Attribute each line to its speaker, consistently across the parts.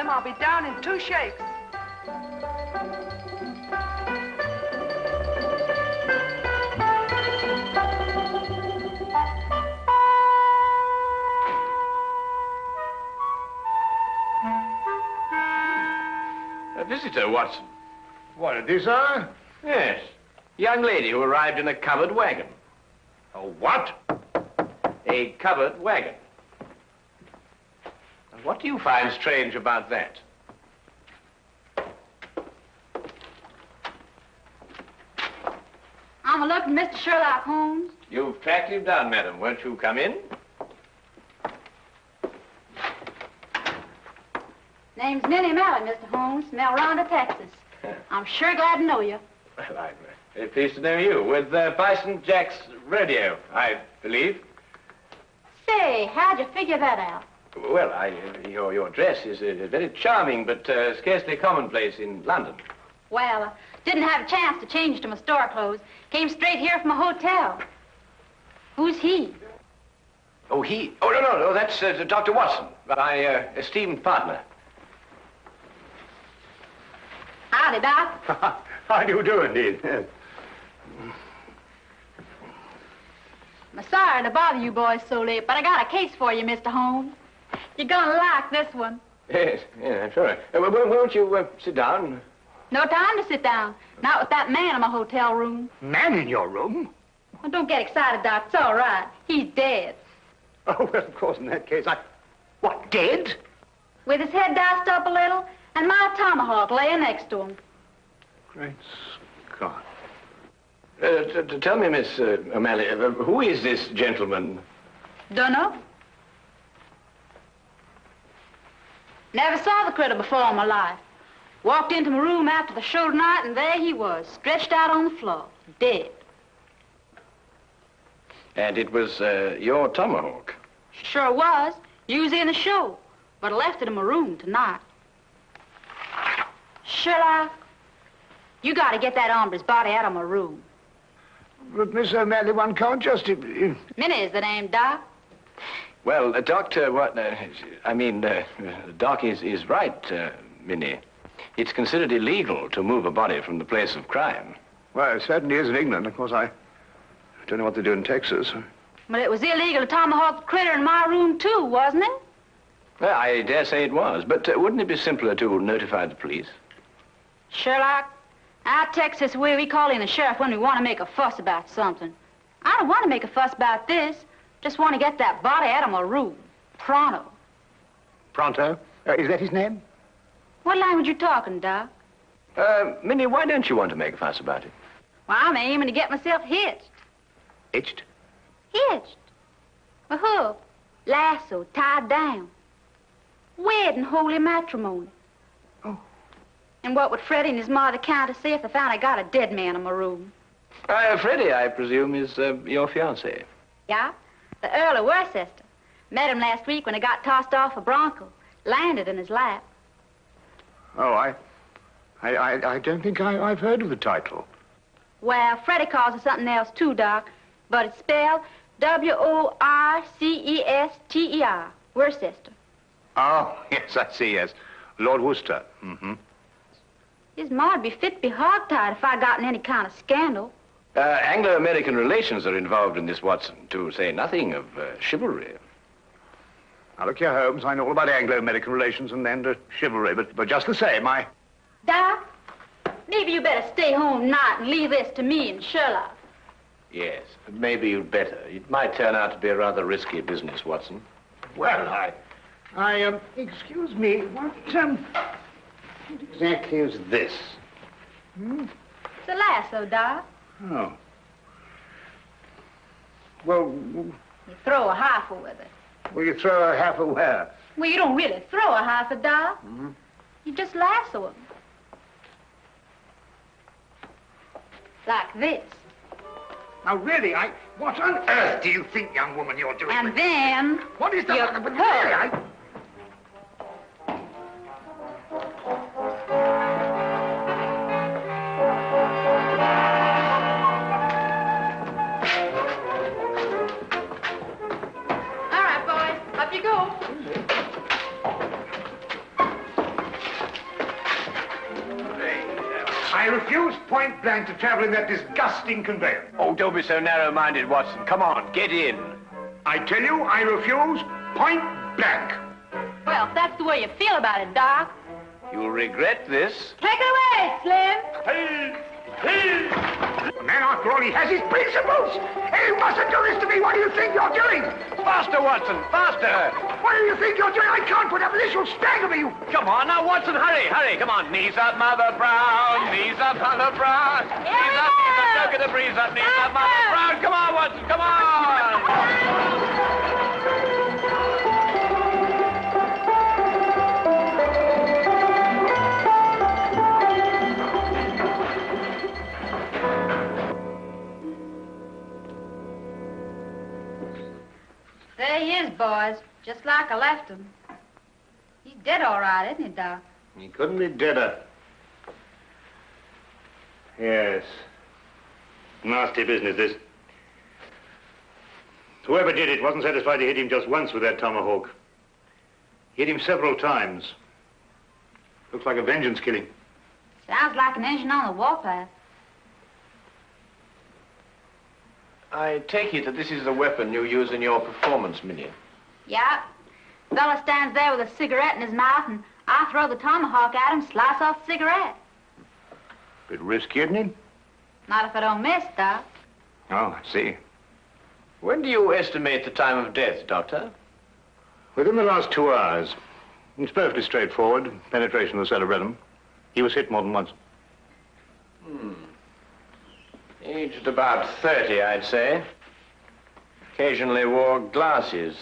Speaker 1: time, I'll be down in 2 shakes.
Speaker 2: A visitor, Watson.
Speaker 3: What, a desire?
Speaker 2: Yes. Young lady who arrived in a covered wagon.
Speaker 3: A what?
Speaker 2: A covered wagon. Now, what do you find strange about that?
Speaker 4: I'm looking for Mr. Sherlock Holmes.
Speaker 2: You've tracked him down, madam. Won't you come in?
Speaker 4: Name's Minnie Mellon, Mr. Holmes, from El Rondo, Texas. I'm sure glad to know you.
Speaker 2: Well, I'm very pleased to know you. With Bison Jack's radio, I believe.
Speaker 4: Say, how'd you figure that out?
Speaker 2: Well, your dress is very charming, but scarcely commonplace in London.
Speaker 4: Well, I didn't have a chance to change to my store clothes. Came straight here from a hotel. Who's he?
Speaker 2: Oh, he? Oh, no, that's Dr. Watson, my esteemed partner.
Speaker 4: Howdy, Doc.
Speaker 3: How do you do, indeed?
Speaker 4: I'm sorry to bother you boys so late, but I got a case for you, Mr. Holmes. You're gonna like this one.
Speaker 2: Yes, I'm sure. Won't you sit down?
Speaker 4: No time to sit down. Not with that man in my hotel room.
Speaker 3: Man in your room?
Speaker 4: Well, don't get excited, Doc. It's all right. He's dead.
Speaker 3: Oh, well, of course, in that case, What, dead?
Speaker 4: With his head diced up a little, and my tomahawk laying next to him.
Speaker 3: Great Scott.
Speaker 2: Tell me, Miss O'Malley, who is this gentleman?
Speaker 4: Dunno. Never saw the critter before in my life. Walked into my room after the show tonight, and there he was, stretched out on the floor, dead.
Speaker 2: And it was your tomahawk?
Speaker 4: Sure was. Usually in the show, but I left it in my room tonight. Sherlock, you got to get that hombre's body out of my room.
Speaker 3: But, Miss O'Malley, one can't just...
Speaker 4: Minnie is the name, Doc.
Speaker 2: Well, Doctor, Doc is right, Minnie. It's considered illegal to move a body from the place of crime.
Speaker 3: Well, it certainly is in England. Of course, I don't know what they do in Texas.
Speaker 4: But it was illegal to tomahawk the critter in my room, too, wasn't it?
Speaker 2: Well, I dare say it was, but wouldn't it be simpler to notify the police?
Speaker 4: Sherlock, our Texas way, we call in the sheriff when we want to make a fuss about something. I don't want to make a fuss about this. Just want to get that body out of my room. Pronto.
Speaker 3: Pronto? Is that his name?
Speaker 4: What language you talking, Doc?
Speaker 2: Minnie, why don't you want to make a fuss about it?
Speaker 4: Well, I'm aiming to get myself hitched.
Speaker 3: Hitched?
Speaker 4: Hitched. A hook, lasso, tied down. Wedding holy matrimony.
Speaker 3: Oh.
Speaker 4: And what would Freddie and his mother count to say if they found I got a dead man in my room?
Speaker 2: Freddie, I presume, is your fiancé.
Speaker 4: Yeah, the Earl of Worcester. Met him last week when he got tossed off a bronco. Landed in his lap.
Speaker 3: Oh, I don't think I've heard of the title.
Speaker 4: Well, Freddie calls it something else, too, Doc. But it's spelled W-O-R-C-E-S-T-E-R. Worcester.
Speaker 3: Oh, yes, I see, yes. Lord Worcester. Mm-hmm.
Speaker 4: His ma'd be fit to be hogtied if I got in any kind of scandal.
Speaker 2: Anglo-American relations are involved in this, Watson, to say nothing of chivalry.
Speaker 3: Now, look here, Holmes, I know all about Anglo-American relations and chivalry, but just the same,
Speaker 4: Doc, maybe you better stay home tonight and leave this to me and Sherlock.
Speaker 2: Yes, maybe you'd better. It might turn out to be a rather risky business, Watson.
Speaker 3: Well, excuse me, what exactly is this? Hmm?
Speaker 4: It's a lasso, Doc.
Speaker 3: Oh. Well...
Speaker 4: You throw a half with it.
Speaker 3: Well, you throw a half of where?
Speaker 4: Well, you don't really throw a half, Doc.
Speaker 3: Mm-hmm.
Speaker 4: You just lasso him. Like this.
Speaker 3: Now, really, what on earth do you think, young woman, you're doing?
Speaker 4: And then...
Speaker 3: What is that?
Speaker 4: You
Speaker 3: But
Speaker 4: pull.
Speaker 3: really,
Speaker 4: All right, boys, up you go.
Speaker 3: I refuse point blank to travel in that disgusting conveyance.
Speaker 2: Oh, don't be so narrow-minded, Watson. Come on, get in.
Speaker 3: I tell you, I refuse point blank.
Speaker 4: Well, if that's the way you feel about it, Doc.
Speaker 2: You'll regret this.
Speaker 4: Take it away, Slim.
Speaker 3: Hey! Hey! The man, after all, he has his principles. Hey, you mustn't do this to me. What do you think you're doing?
Speaker 2: Faster, Watson, faster.
Speaker 3: What do you think you're doing? I can't put up with this. You'll stagger me.
Speaker 2: Come on, now, Watson, hurry, hurry. Come on. Knees up, Mother Brown. Knees up, Mother Brown. Knees up, soak of the breeze up. Knees up, Mother Brown. Come on, Watson, come on.
Speaker 4: There he is, boys. Just like I left him. He's dead all right, isn't he, Doc?
Speaker 3: He couldn't be deader. Yes. Nasty business, this. Whoever did it wasn't satisfied to hit him just once with that tomahawk. Hit him several times. Looks like a vengeance killing.
Speaker 4: Sounds like an engine on the warpath.
Speaker 2: I take it that this is the weapon you use in your performance, Minnie.
Speaker 4: Yeah. Fella stands there with a cigarette in his mouth, and I throw the tomahawk at him, slice off the cigarette.
Speaker 3: Bit risky, isn't it?
Speaker 4: Not if I don't miss, Doc.
Speaker 3: Oh, I see.
Speaker 2: When do you estimate the time of death, Doctor?
Speaker 3: Within the last 2 hours. It's perfectly straightforward. Penetration of the cerebellum. He was hit more than once.
Speaker 2: Aged about 30, I'd say. Occasionally wore glasses.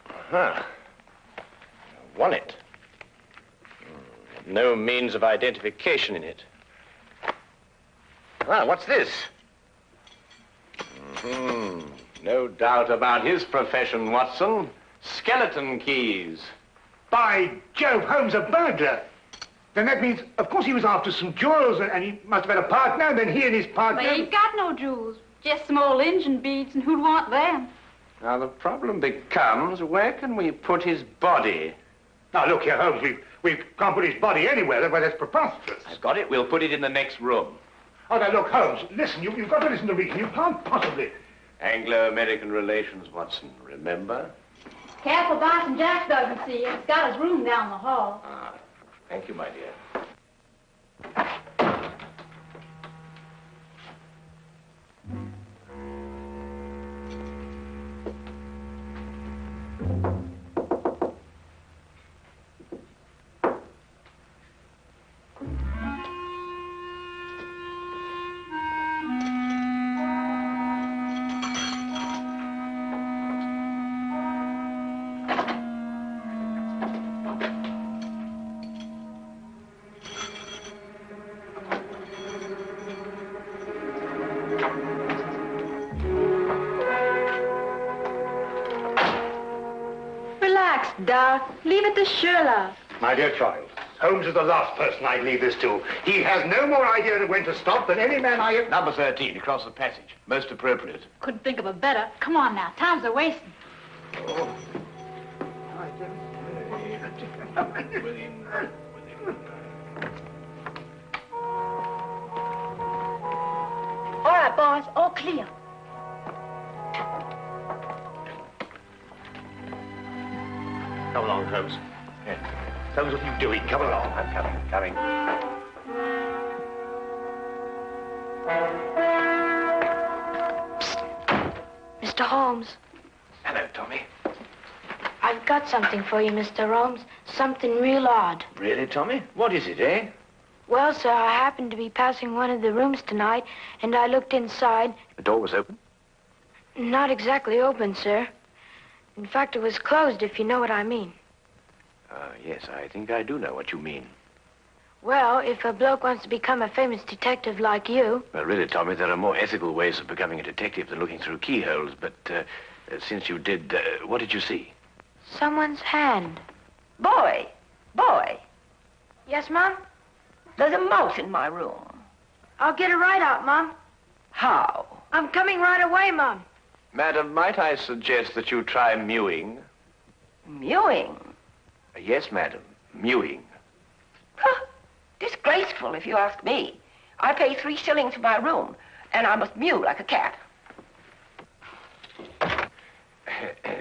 Speaker 2: Huh. Wallet. No means of identification in it. Ah, what's this? No doubt about his profession, Watson. Skeleton keys.
Speaker 3: By Jove, Holmes, a burglar. Then that means, of course, he was after some jewels, and he must have had a partner, and then he and his partner...
Speaker 4: Well, he's got no jewels. Just some old engine beads, and who'd want them?
Speaker 2: Now, the problem becomes, where can we put his body?
Speaker 3: Now, look here, Holmes, we can't put his body anywhere. Well, that's preposterous.
Speaker 2: I've got it. We'll put it in the next room.
Speaker 3: Oh, now, look, Holmes, listen, you've got to listen to reason. You can't possibly...
Speaker 2: Anglo-American relations, Watson, remember?
Speaker 4: Careful, Boston Jack doesn't see you. He's got his room down the hall.
Speaker 2: Ah, thank you, my dear.
Speaker 4: Doc, leave it to Sherlock.
Speaker 3: My dear child, Holmes is the last person I'd leave this to. He has no more idea of when to stop than any man I have...
Speaker 2: Number 13, across the passage. Most appropriate.
Speaker 4: Couldn't think of a better. Come on now, time's a wasting.
Speaker 3: Oh.
Speaker 4: All right, boys, all clear.
Speaker 3: Come along, Holmes. Yeah. Holmes, what are you doing? Come along. I'm coming.
Speaker 1: Mr. Holmes.
Speaker 2: Hello, Tommy.
Speaker 1: I've got something for you, Mr. Holmes. Something real odd.
Speaker 2: Really, Tommy? What is it, eh?
Speaker 1: Well, sir, I happened to be passing one of the rooms tonight, and I looked inside.
Speaker 2: The door was open?
Speaker 1: Not exactly open, sir. In fact, it was closed, if you know what I mean.
Speaker 2: Yes, I think I do know what you mean.
Speaker 1: Well, if a bloke wants to become a famous detective like you...
Speaker 2: Well, really, Tommy, there are more ethical ways of becoming a detective than looking through keyholes, but since you did, what did you see?
Speaker 1: Someone's hand.
Speaker 5: Boy.
Speaker 1: Yes, Mom?
Speaker 5: There's a mouse in my room.
Speaker 1: I'll get it right out, Mom.
Speaker 5: How?
Speaker 1: I'm coming right away, Mom.
Speaker 2: Madam, might I suggest that you try mewing?
Speaker 5: Mewing?
Speaker 2: Yes, madam, mewing.
Speaker 5: Disgraceful, if you ask me. I pay 3 shillings for my room, and I must mew like a cat.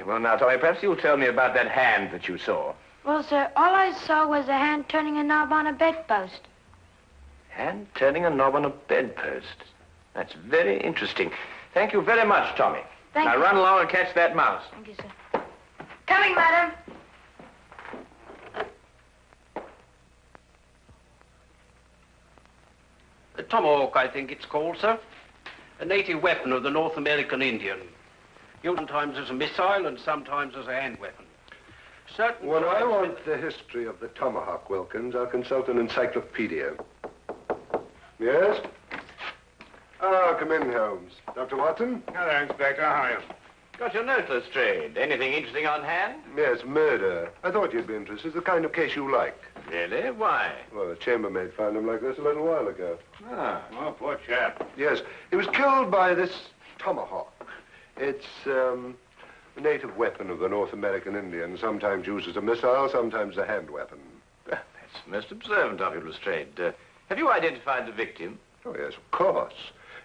Speaker 2: Well, now, Tommy, perhaps you'll tell me about that hand that you saw.
Speaker 1: Well, sir, all I saw was a hand turning a knob on a bedpost.
Speaker 2: Hand turning a knob on a bedpost. That's very interesting. Thank you very much, Tommy.
Speaker 1: Thank
Speaker 2: now
Speaker 1: you.
Speaker 2: Run along and catch that mouse.
Speaker 1: Thank you, sir. Coming, madam.
Speaker 6: A tomahawk, I think it's called, sir. A native weapon of the North American Indian. Used sometimes as a missile and sometimes as a hand weapon. Certain
Speaker 7: When I
Speaker 6: tribes-
Speaker 7: want the history of the tomahawk, Wilkins, I'll consult an encyclopedia. Yes? Ah, come in, Holmes. Dr. Watson?
Speaker 3: Hello, Inspector. How are you?
Speaker 2: Got your note, Lestrade. Anything interesting on hand?
Speaker 7: Yes, murder. I thought you'd be interested. It's the kind of case you like.
Speaker 2: Really? Why?
Speaker 7: Well, the chambermaid found him like this a little while ago.
Speaker 2: Ah.
Speaker 3: Oh, poor chap.
Speaker 7: Yes, he was killed by this tomahawk. It's a native weapon of the North American Indian, sometimes used as a missile, sometimes a hand weapon.
Speaker 2: That's most observant of you, Lestrade. Have you identified the victim?
Speaker 7: Oh, yes, of course.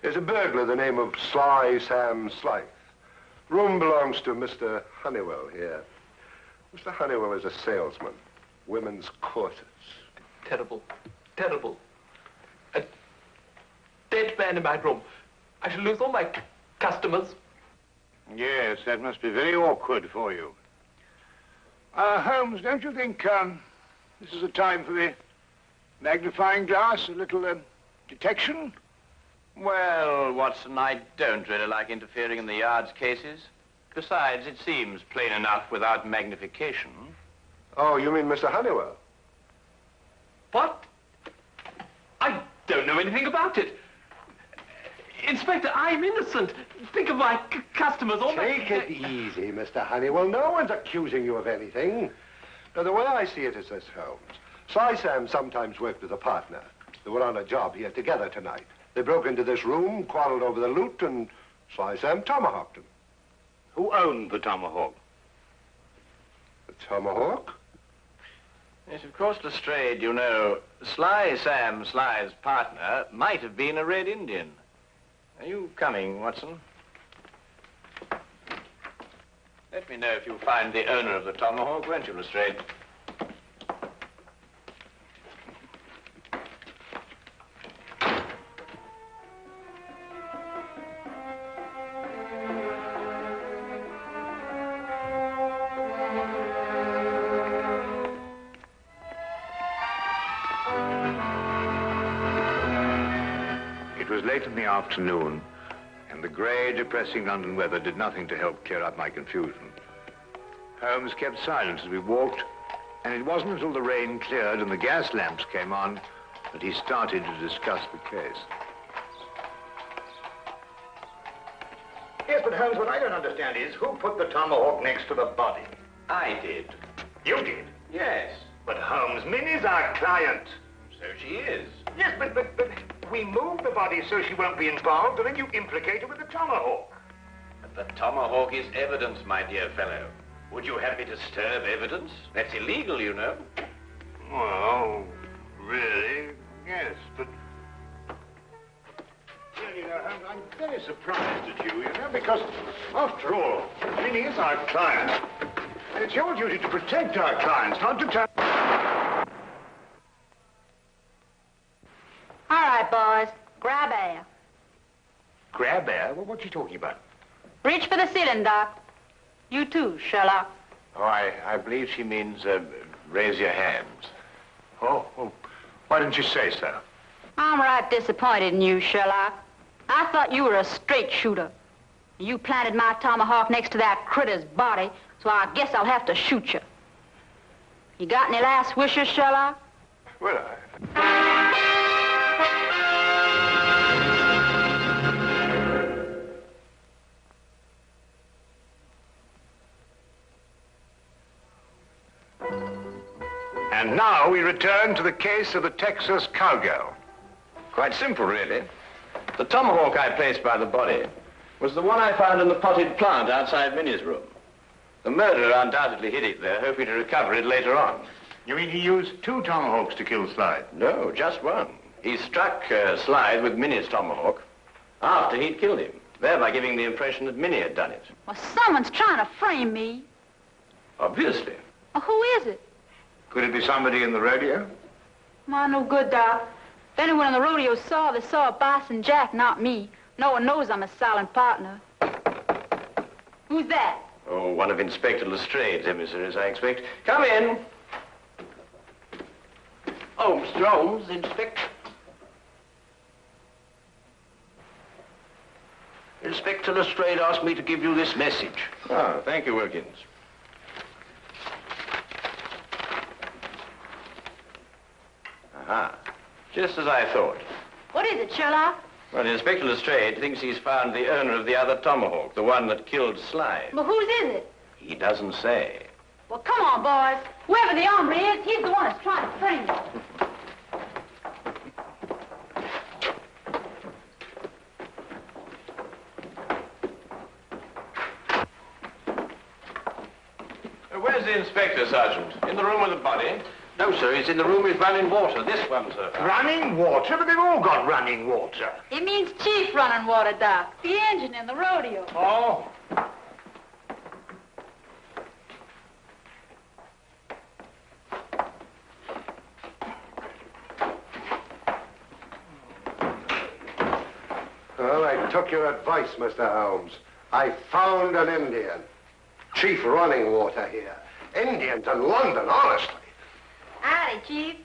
Speaker 7: There's a burglar, the name of Sly Sam Slythe. Room belongs to Mr. Honeywell here. Mr. Honeywell is a salesman. Women's quarters.
Speaker 8: Terrible. Terrible. A dead man in my room. I shall lose all my customers.
Speaker 3: Yes, that must be very awkward for you. Holmes, don't you think this is a time for the magnifying glass, a little detection?
Speaker 2: Well, Watson, I don't really like interfering in the yard's cases. Besides, it seems plain enough without magnification.
Speaker 7: Oh, you mean Mr. Honeywell?
Speaker 8: What? I don't know anything about it. Inspector, I'm innocent. Think of my customers. All
Speaker 7: Take it easy, Mr. Honeywell. No one's accusing you of anything. Now, the way I see it is this, Holmes. Sly Sam sometimes worked with a partner. They were on a job here together tonight. They broke into this room, quarreled over the loot, and Sly Sam tomahawked him.
Speaker 3: Who owned the tomahawk?
Speaker 7: The tomahawk?
Speaker 2: Yes, of course, Lestrade, you know, Sly Sam Sly's partner might have been a Red Indian. Are you coming, Watson? Let me know if you find the owner of the tomahawk, won't you, Lestrade?
Speaker 3: It was late in the afternoon, and the grey, depressing London weather did nothing to help clear up my confusion. Holmes kept silence as we walked, and it wasn't until the rain cleared and the gas lamps came on that he started to discuss the case.
Speaker 9: Yes, but Holmes, what I don't understand is who put the tomahawk next to the body?
Speaker 2: I did.
Speaker 9: You did.
Speaker 2: Yes.
Speaker 9: But Holmes, Minnie's our client.
Speaker 2: So she is.
Speaker 9: Yes, but we moved the body so she won't be involved, and then you implicate her with the tomahawk.
Speaker 2: But the tomahawk is evidence, my dear fellow. Would you have me disturb evidence? That's illegal, you know.
Speaker 3: Well, really, yes, but... Well, you know, Holmes, I'm very surprised at you know, because, after all, Minnie is our client. And it's your duty to protect our clients, not to turn...
Speaker 4: All right, boys. Grab air.
Speaker 3: Grab air? Well, what's she talking about?
Speaker 4: Reach for the ceiling, Doc. You too, Sherlock.
Speaker 2: Oh, I believe she means raise your hands.
Speaker 3: Oh, well, why didn't you say so?
Speaker 4: I'm right disappointed in you, Sherlock. I thought you were a straight shooter. You planted my tomahawk next to that critter's body, so I guess I'll have to shoot you. You got any last wishes, Sherlock?
Speaker 3: Well, And now we return to the case of the Texas cowgirl.
Speaker 2: Quite simple, really. The tomahawk I placed by the body was the one I found in the potted plant outside Minnie's room. The murderer undoubtedly hid it there, hoping to recover it later on.
Speaker 3: You mean he used 2 tomahawks to kill Slide?
Speaker 2: No, just one. He struck Slide with Minnie's tomahawk after he'd killed him, thereby giving the impression that Minnie had done it.
Speaker 4: Well, someone's trying to frame me.
Speaker 2: Obviously.
Speaker 4: Well, who is it?
Speaker 3: Could it be somebody in the rodeo?
Speaker 4: Well, no good, Doc. If anyone in the rodeo saw, they saw Bison Jack, not me. No one knows I'm a silent partner. Who's that?
Speaker 2: Oh, one of Inspector Lestrade's emissaries, I expect. Come in. Oh, Mr. Holmes, Inspector. Inspector Lestrade asked me to give you this message. Oh, thank you, Wilkins. Aha. Just as I thought.
Speaker 4: What is it, Sherlock?
Speaker 2: Well, Inspector Lestrade thinks he's found the owner of the other tomahawk, the one that killed Slide.
Speaker 4: But whose is it?
Speaker 2: He doesn't say.
Speaker 4: Well, come on, boys. Whoever the hombre is, he's the one that's trying to frame me.
Speaker 2: Where's the inspector, Sergeant? In the room with the body? No, sir. He's in the room with running water. This one, sir.
Speaker 9: Running water? But they've all got running water.
Speaker 4: It means Chief running water, Doc. The engine in the rodeo.
Speaker 9: Oh.
Speaker 7: Well, I took your advice, Mr. Holmes. I found an Indian. Chief running water here. Indians in London, honestly.
Speaker 4: Howdy, Chief.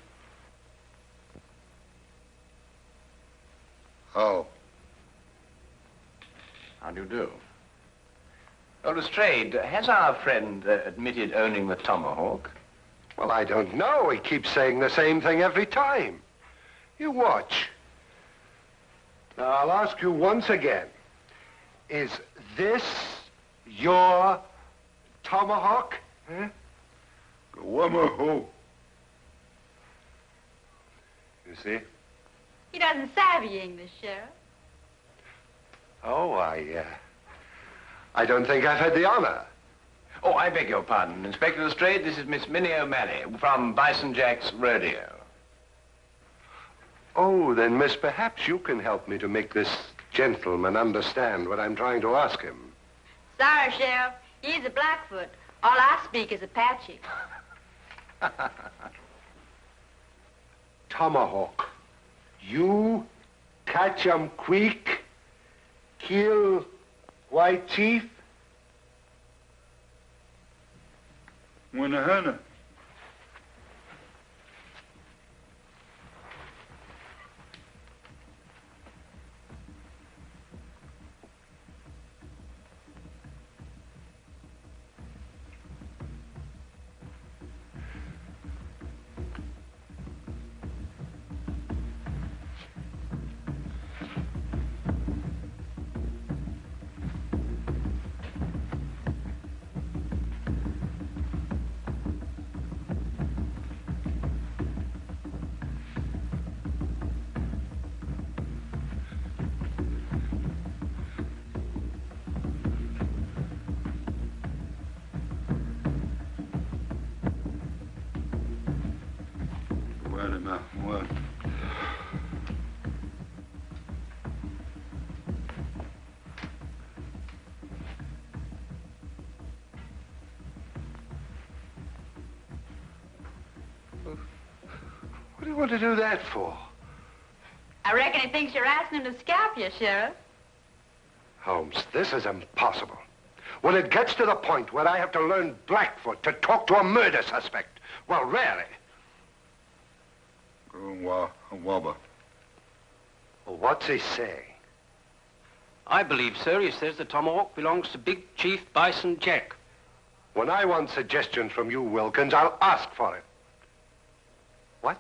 Speaker 7: Oh.
Speaker 2: How do you do? Oh, Lestrade, has our friend admitted owning the tomahawk?
Speaker 7: Well, I don't know. He keeps saying the same thing every time. You watch. Now, I'll ask you once again. Is this your tomahawk? Huh? Wamaho. You see?
Speaker 4: He doesn't savvy English, Sheriff.
Speaker 7: Oh, I don't think I've had the honor.
Speaker 2: Oh, I beg your pardon. Inspector Lestrade, this is Miss Minnie O'Malley from Bison Jack's rodeo.
Speaker 7: Oh, then, miss, perhaps you can help me to make this gentleman understand what I'm trying to ask him.
Speaker 4: Sorry, Sheriff. He's a Blackfoot. All I speak is Apache.
Speaker 7: Tomahawk. You catch 'em quick, kill white chief?
Speaker 10: Wanahana. What?
Speaker 7: What do you want to do that for?
Speaker 4: I reckon he thinks you're asking him to scalp you, Sheriff.
Speaker 7: Holmes, this is impossible. When it gets to the point where I have to learn Blackfoot to talk to a murder suspect, well, really. Well, what's he saying?
Speaker 6: I believe, sir, he says the tomahawk belongs to Big Chief Bison Jack.
Speaker 7: When I want suggestions from you, Wilkins, I'll ask for it. What?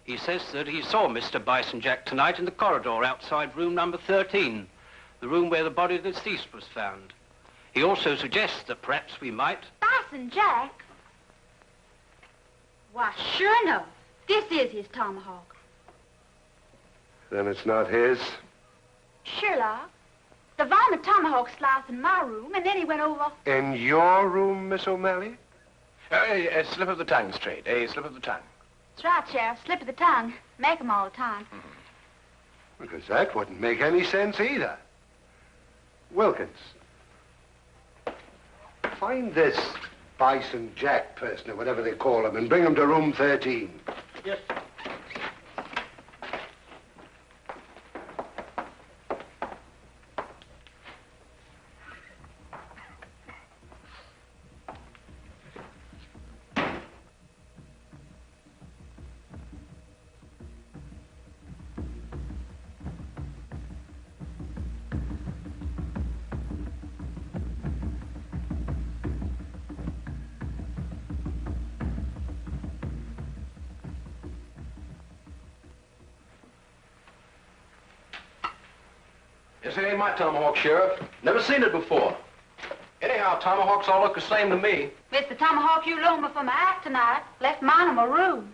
Speaker 6: He says that he saw Mr. Bison Jack tonight in the corridor outside room number 13, the room where the body of the deceased was found. He also suggests that perhaps we might...
Speaker 4: Bison Jack? Why, sure enough. This is his tomahawk.
Speaker 7: Then it's not his?
Speaker 4: Sherlock, The varmint tomahawk sliced in my room, and then he went over.
Speaker 7: In your room, Miss O'Malley?
Speaker 2: A slip of the tongue, Lestrade. A slip of the tongue.
Speaker 4: That's right, Sheriff. Slip of the tongue. Make 'em all the time.
Speaker 7: Because that wouldn't make any sense either. Wilkins, find this Bison Jack person, or whatever they call him, and bring him to room 13.
Speaker 6: Yes.
Speaker 2: This ain't my tomahawk, Sheriff. Never seen it before. Anyhow, tomahawks all look the same to me.
Speaker 4: It's the tomahawk you loaned me for my act tonight. Left mine in my room.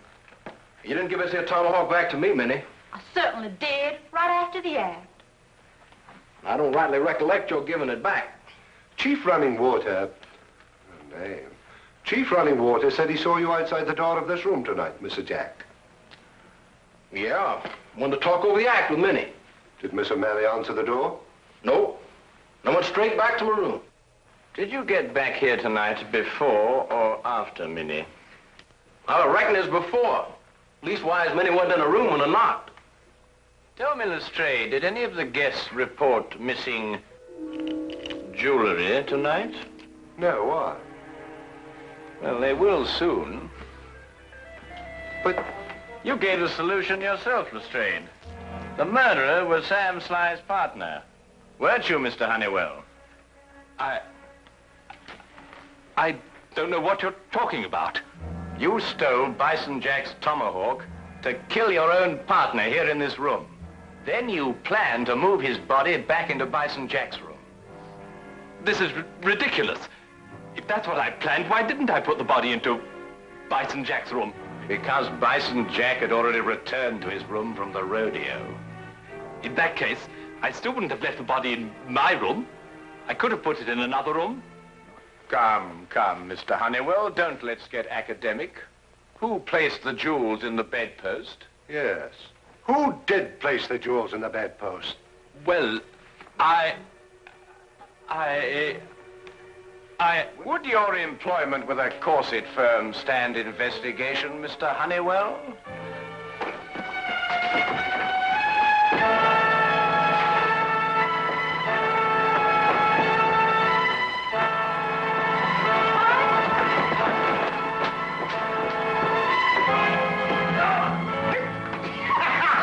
Speaker 2: You didn't give us your tomahawk back to me, Minnie.
Speaker 4: I certainly did, right after the act.
Speaker 2: I don't rightly recollect your giving it back.
Speaker 7: Chief Running Water... Oh, name. Chief Running Water said he saw you outside the door of this room tonight, Mr. Jack.
Speaker 2: Yeah, wanted to talk over the act with Minnie.
Speaker 7: Did Miss O'Malley answer the door?
Speaker 2: No. I went straight back to my room.
Speaker 10: Did you get back here tonight before or after Minnie?
Speaker 2: I reckon it's before. Leastwise, Minnie went in a room when I knocked.
Speaker 10: Tell me, Lestrade, did any of the guests report missing jewelry tonight?
Speaker 7: No, why?
Speaker 10: Well, they will soon.
Speaker 7: But...
Speaker 10: You gave the solution yourself, Lestrade. The murderer was Sam Sly's partner. Weren't you, Mr. Honeywell?
Speaker 8: I don't know what you're talking about.
Speaker 10: You stole Bison Jack's tomahawk to kill your own partner here in this room. Then you planned to move his body back into Bison Jack's room.
Speaker 8: This is ridiculous. If that's what I planned, why didn't I put the body into Bison Jack's room?
Speaker 10: Because Bison Jack had already returned to his room from the rodeo.
Speaker 8: In that case, I still wouldn't have left the body in my room. I could have put it in another room.
Speaker 10: Come, Mr. Honeywell, don't let's get academic. Who placed the jewels in the bedpost?
Speaker 7: Yes. Who did place the jewels in the bedpost?
Speaker 8: Well,
Speaker 10: Would your employment with a corset firm stand investigation, Mr. Honeywell?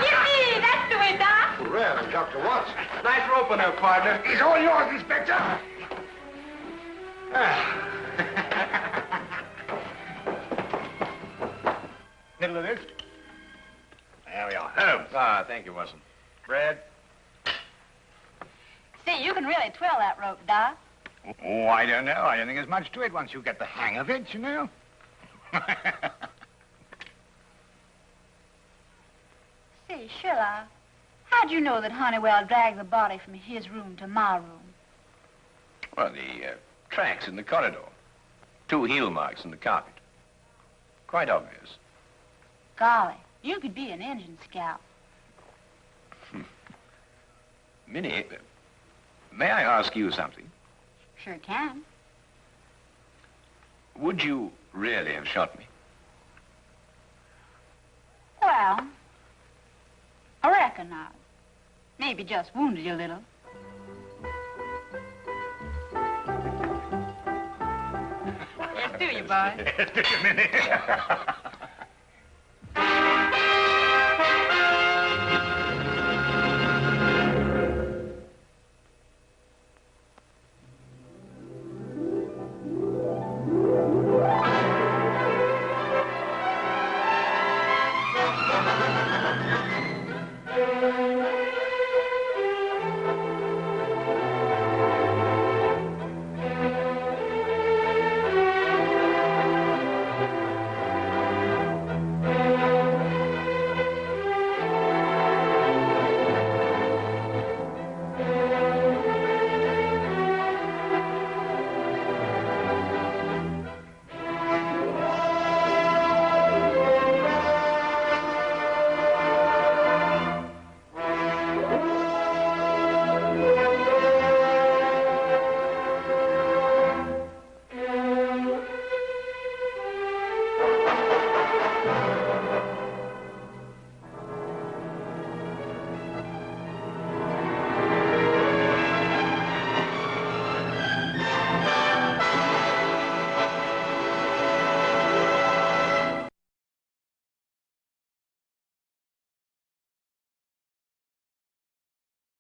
Speaker 4: Yippee! That's the way, Doc.
Speaker 7: Well, Dr. Watson.
Speaker 2: Nice roping there, partner.
Speaker 9: He's all yours, Inspector. Middle of this. There we are. Holmes.
Speaker 10: Ah, thank you, Watson.
Speaker 9: Bread.
Speaker 4: See, you can really twirl that rope, Doc.
Speaker 9: Oh, I don't know. I don't think there's much to it once you get the hang of it, you know.
Speaker 4: See, Sherlock, how'd you know that Honeywell dragged the body from his room to my room?
Speaker 10: Well, the tracks in the corridor. 2 heel marks in the carpet. Quite obvious.
Speaker 4: Golly, you could be an engine scout.
Speaker 10: Minnie, may I ask you something?
Speaker 4: Sure can.
Speaker 10: Would you really have shot me?
Speaker 4: Well, I reckon I maybe just wounded you a little. Yes, do you, boy?
Speaker 9: Yes, do you, Minnie?